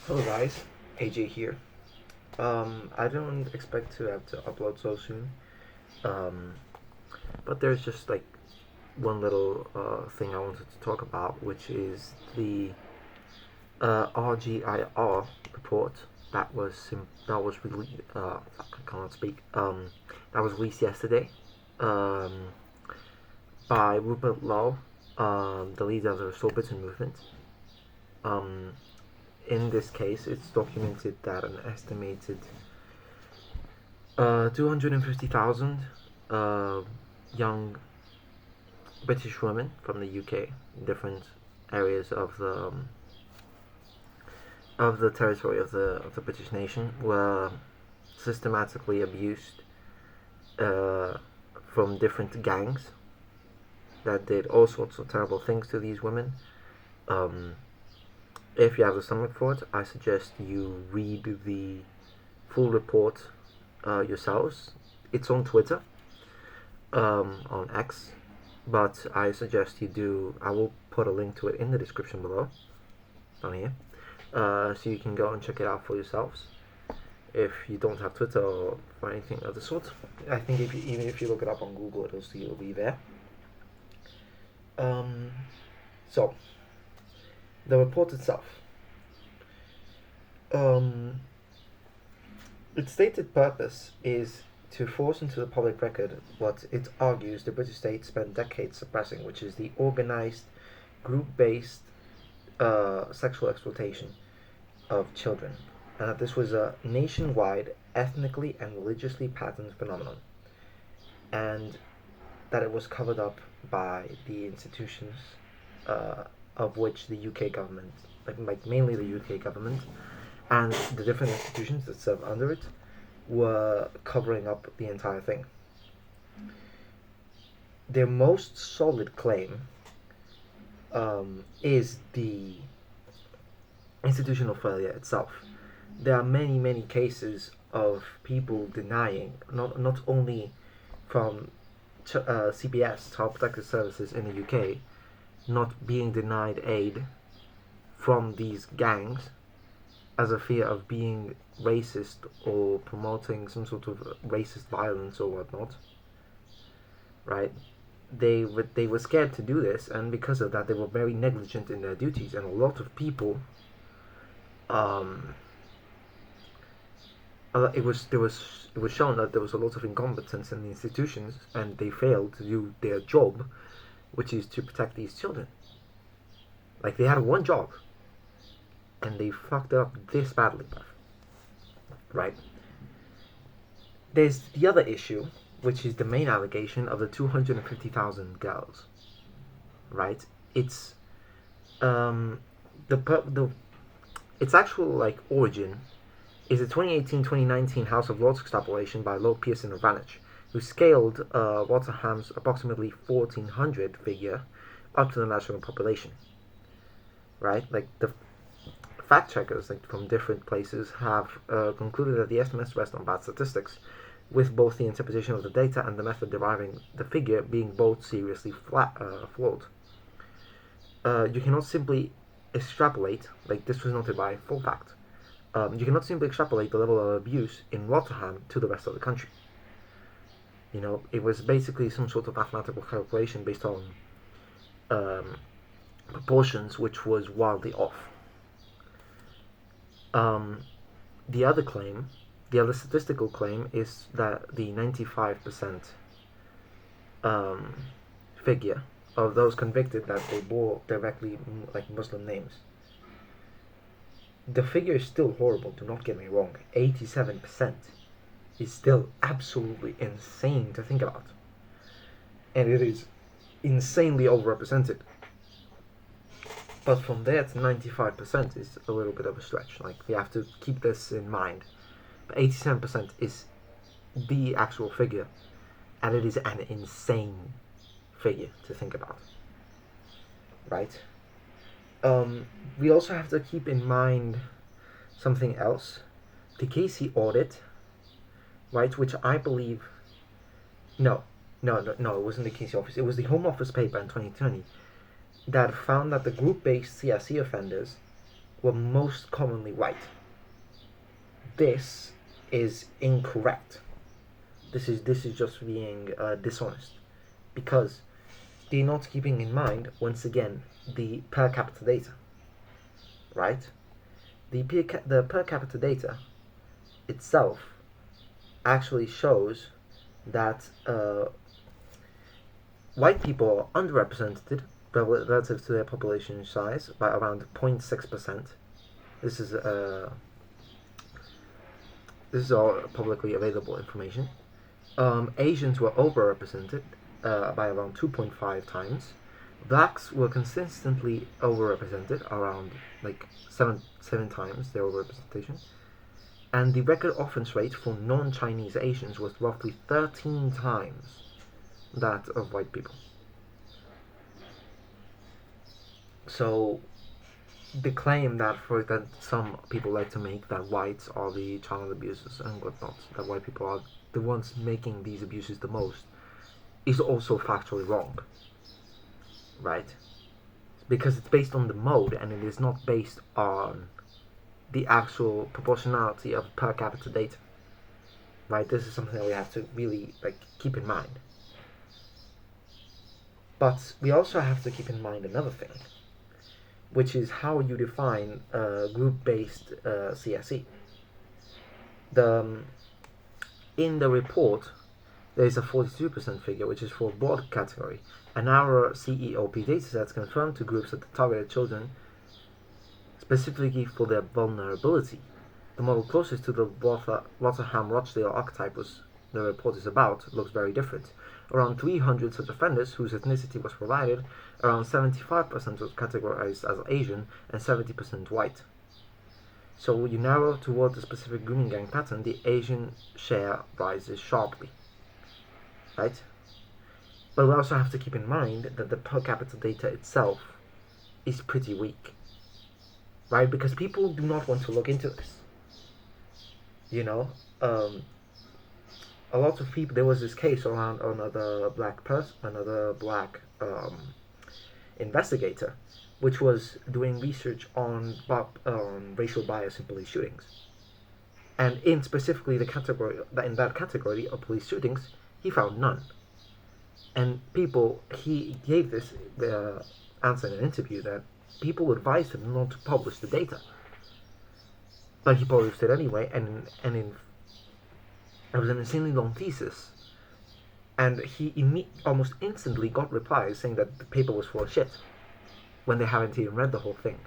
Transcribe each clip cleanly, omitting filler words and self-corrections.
Hello guys, AJ here. I don't expect to have to upload so soon. Um, but there's just like one little thing I wanted to talk about, which is the RGIR report that was released. I cannot speak. That was released yesterday. Um, by Rupert Lowe, the leader of the Restore Britain movement. Um, in this case, it's documented that an estimated 250,000 uh, young British women from the UK, different areas of the territory of the British nation, were systematically abused uh, from different gangs that did all sorts of terrible things to these women. Um, if you have the stomach for it, I suggest you read the full report yourselves. It's on Twitter, on X, but I suggest you do. I will put a link to it in the description below, down here, so you can go and check it out for yourselves. If you don't have Twitter or anything of the sort, I think even if you look it up on Google, it'll be there. Um, so the report itself. Um, its stated purpose is to force into the public record what it argues the British state spent decades suppressing, which is the organized, group-based sexual exploitation of children, and that this was a nationwide, ethnically and religiously patterned phenomenon, and that it was covered up by the institutions of which the UK government, like mainly the UK government, and the different institutions that serve under it, were covering up the entire thing. Their most solid claim is the institutional failure itself. There are many cases of people denying, not only from CPS, Child Protective Services in the UK, not being denied aid from these gangs as a fear of being racist or promoting some sort of racist violence or whatnot, right? They were scared to do this, and because of that, they were very negligent in their duties, and a lot of people, um, it was shown that there was a lot of incompetence in the institutions, and they failed to do their job, which is to protect these children. Like, they had one job, and they fucked it up this badly, right? There's the other issue, which is the main allegation of the 250,000 girls, right? It's the its actual like origin is a 2018-2019 House of Lords extrapolation by Lord Pearson of Vantage, who scaled Rotherham's approximately 1,400 figure up to the national population. Right, like the fact checkers like from different places have concluded that the estimates rest on bad statistics, with both the interpretation of the data and the method deriving the figure being both seriously flawed. You cannot simply extrapolate, like this was noted by Full Fact, you cannot simply extrapolate the level of abuse in Rotherham to the rest of the country. You know, it was basically some sort of mathematical calculation based on proportions, which was wildly off. The other claim, the other statistical claim, is that the 95% figure of those convicted that they bore directly like Muslim names. The figure is still horrible, do not get me wrong. 87% is still absolutely insane to think about. And it is insanely overrepresented. But from there to 95% is a little bit of a stretch. Like, we have to keep this in mind. But 87% is the actual figure, and it is an insane figure to think about. Right? We also have to keep in mind something else. The Casey audit, right, which I believe... No, it wasn't the Casey office. It was the Home Office paper in 2020 that found that the group-based CRC offenders were most commonly white. This is incorrect. This is just being dishonest, because they're not keeping in mind, once again, the per capita data, right? The per capita data itself actually shows that white people are underrepresented relative to their population size by around 0.6%. This is all publicly available information. Asians were overrepresented by around 2.5 times. Blacks were consistently overrepresented, around like seven times their overrepresentation. And the record offense rate for non-Chinese Asians was roughly 13 times that of white people. So the claim that some people like to make, that whites are the child abusers and whatnot, that white people are the ones making these abuses the most, is also factually wrong, right? Because it's based on the mode, and it is not based on the actual proportionality of per capita data, right? This is something that we have to really keep in mind. But we also have to keep in mind another thing, which is how you define group-based CSE. In the report, there is a 42% figure, which is for a broad category. A narrower CEOP datasets confirmed to groups that targeted children specifically for their vulnerability. The model closest to the Rotherham-Rochdale archetype the report is about looks very different. Around 300 such offenders whose ethnicity was provided, around 75% was categorized as Asian and 70% white. So when you narrow toward the specific grooming gang pattern, the Asian share rises sharply, right? But we also have to keep in mind that the per capita data itself is pretty weak, right? Because people do not want to look into this. A lot of people. There was this case around another black investigator, which was doing research on racial bias in police shootings, and in specifically in that category of police shootings, he found none. And he gave this answer in an interview that people advised him not to publish the data, but he published it anyway, and it was an insanely long thesis, and he almost instantly got replies saying that the paper was full of shit, when they haven't even read the whole thing,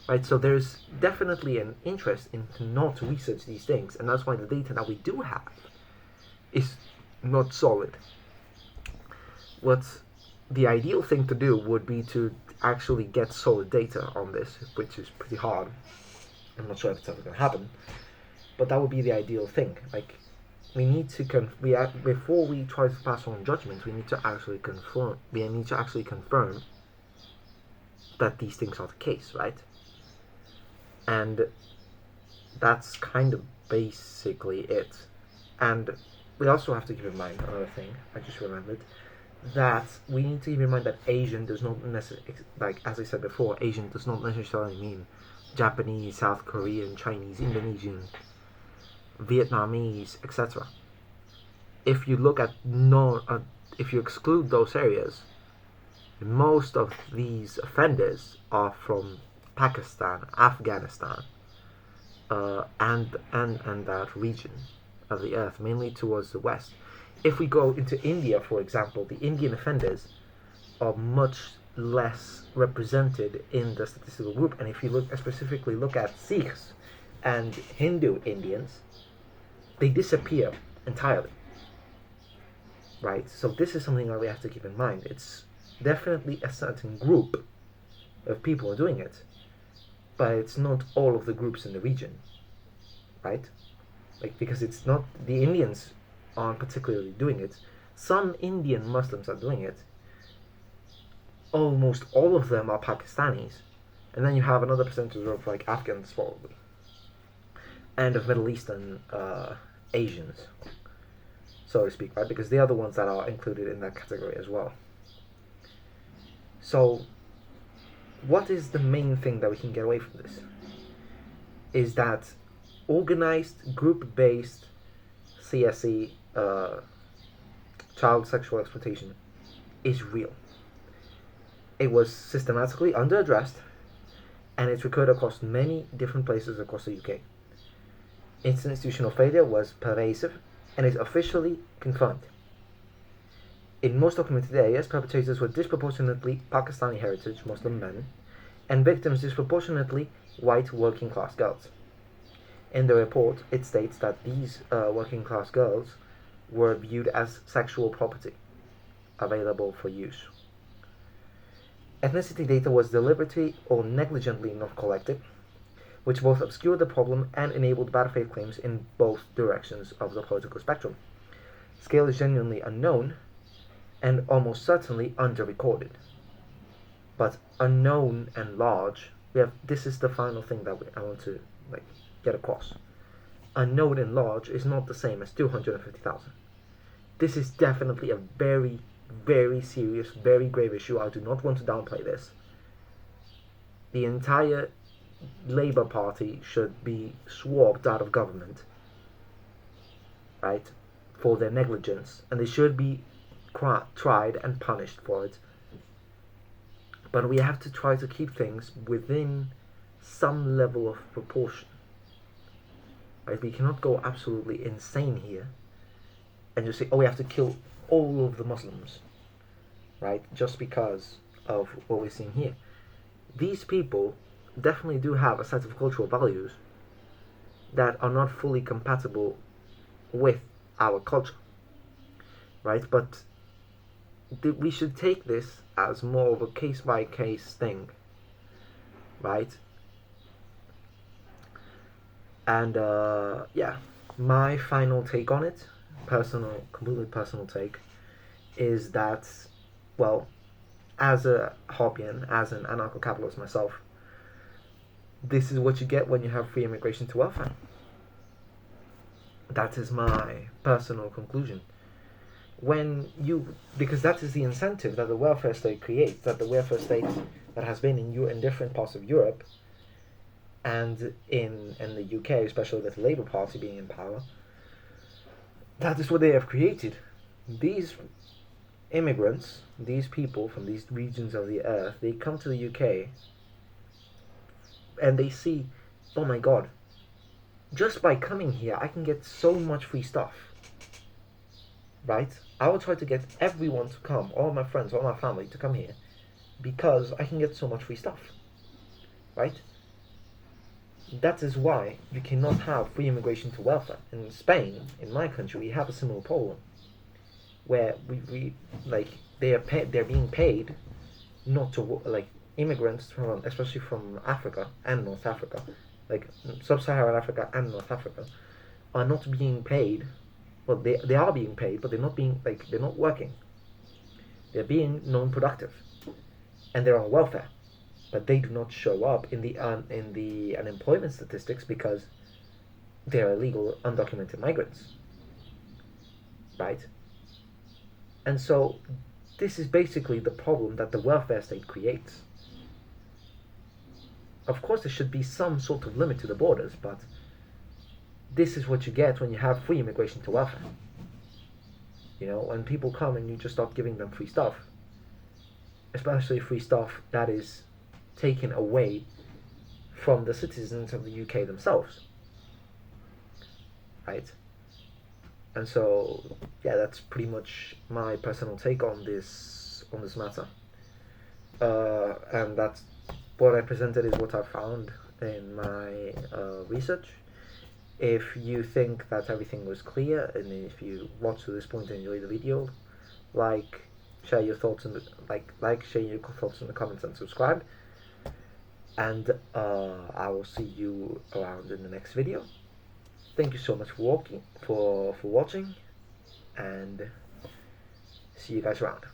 right? So there's definitely an interest in not to research these things, and that's why the data that we do have is not solid. What the ideal thing to do would be to actually get solid data on this, which is pretty hard. I'm not sure if it's ever going to happen, but that would be the ideal thing. We need to before we try to pass on judgments, we need to actually confirm that these things are the case, right? And that's kind of basically it. And we also have to keep in mind another thing I just remembered, that we need to keep in mind that Asian does not necessarily, as I said before, Asian does not necessarily mean Japanese, South Korean, Chinese, Indonesian, Vietnamese, etc. If you look at if you exclude those areas, most of these offenders are from Pakistan, Afghanistan, and that region of the earth, mainly towards the west. If we go into India, for example, the Indian offenders are much less represented in the statistical group, and if you specifically look at Sikhs and Hindu Indians, they disappear entirely, right? So this is something that we have to keep in mind. It's definitely a certain group of people are doing it, but it's not all of the groups in the region, right? Because it's not the Indians aren't particularly doing it. Some Indian Muslims are doing it. Almost all of them are Pakistanis, and then you have another percentage of Afghans probably, and of Middle Eastern Asians, so to speak, right? Because they are the ones that are included in that category as well. So what is the main thing that we can get away from this? Is that organized, group-based CSE, child sexual exploitation, is real. It was systematically under-addressed, and it's occurred across many different places across the UK. Its institutional failure was pervasive and is officially confirmed. In most documented areas, perpetrators were disproportionately Pakistani heritage Muslim men, and victims disproportionately white working class girls. In the report, it states that these working class girls were viewed as sexual property, available for use. Ethnicity data was deliberately or negligently not collected, which both obscured the problem and enabled bad faith claims in both directions of the political spectrum. Scale is genuinely unknown and almost certainly under-recorded. But unknown and large, this is the final thing that I want to get across. Unknown and large is not the same as 250,000. This is definitely a very, very serious, very grave issue. I do not want to downplay this. The entire Labour Party should be swapped out of government, right, for their negligence, and they should be tried and punished for it. But we have to try to keep things within some level of proportion. Right? We cannot go absolutely insane here and just say, oh, we have to kill all of the Muslims, right? Just because of what we're seeing here. These people definitely do have a set of cultural values that are not fully compatible with our culture, right? But we should take this as more of a case-by-case thing, right? And yeah, my final take on it, completely personal take, is that, well, as a Hobbian, as an anarcho-capitalist myself, this is what you get when you have free immigration to welfare. That is my personal conclusion. Because that is the incentive that the welfare state creates, that the welfare state that has been in different parts of Europe and in the UK, especially with the Labour Party being in power, that is what they have created. These immigrants, these people from these regions of the earth, they come to the UK and they see, oh my god, just by coming here I can get so much free stuff, right? I will try to get everyone to come, all my friends, all my family to come here, because I can get so much free stuff, right? That is why you cannot have free immigration to welfare. In Spain, in my country, we have a similar problem, where they're being paid not to, immigrants especially from Africa and North Africa, sub-Saharan Africa and North Africa, are not being paid. Well, they are being paid, but they're not working. They're being non-productive, and they're on welfare, but they do not show up in the unemployment statistics because they're illegal, undocumented migrants, right? And so this is basically the problem that the welfare state creates. Of course, there should be some sort of limit to the borders, but this is what you get when you have free immigration to welfare. When people come and you just start giving them free stuff, especially free stuff that is taken away from the citizens of the UK themselves, right? And so, yeah, that's pretty much my personal take on this matter. And that's what I presented is what I found in my research. If you think that everything was clear, and if you watched to this point and enjoyed the video, share your thoughts in the comments and subscribe. And I will see you around in the next video. Thank you so much for watching, and see you guys around.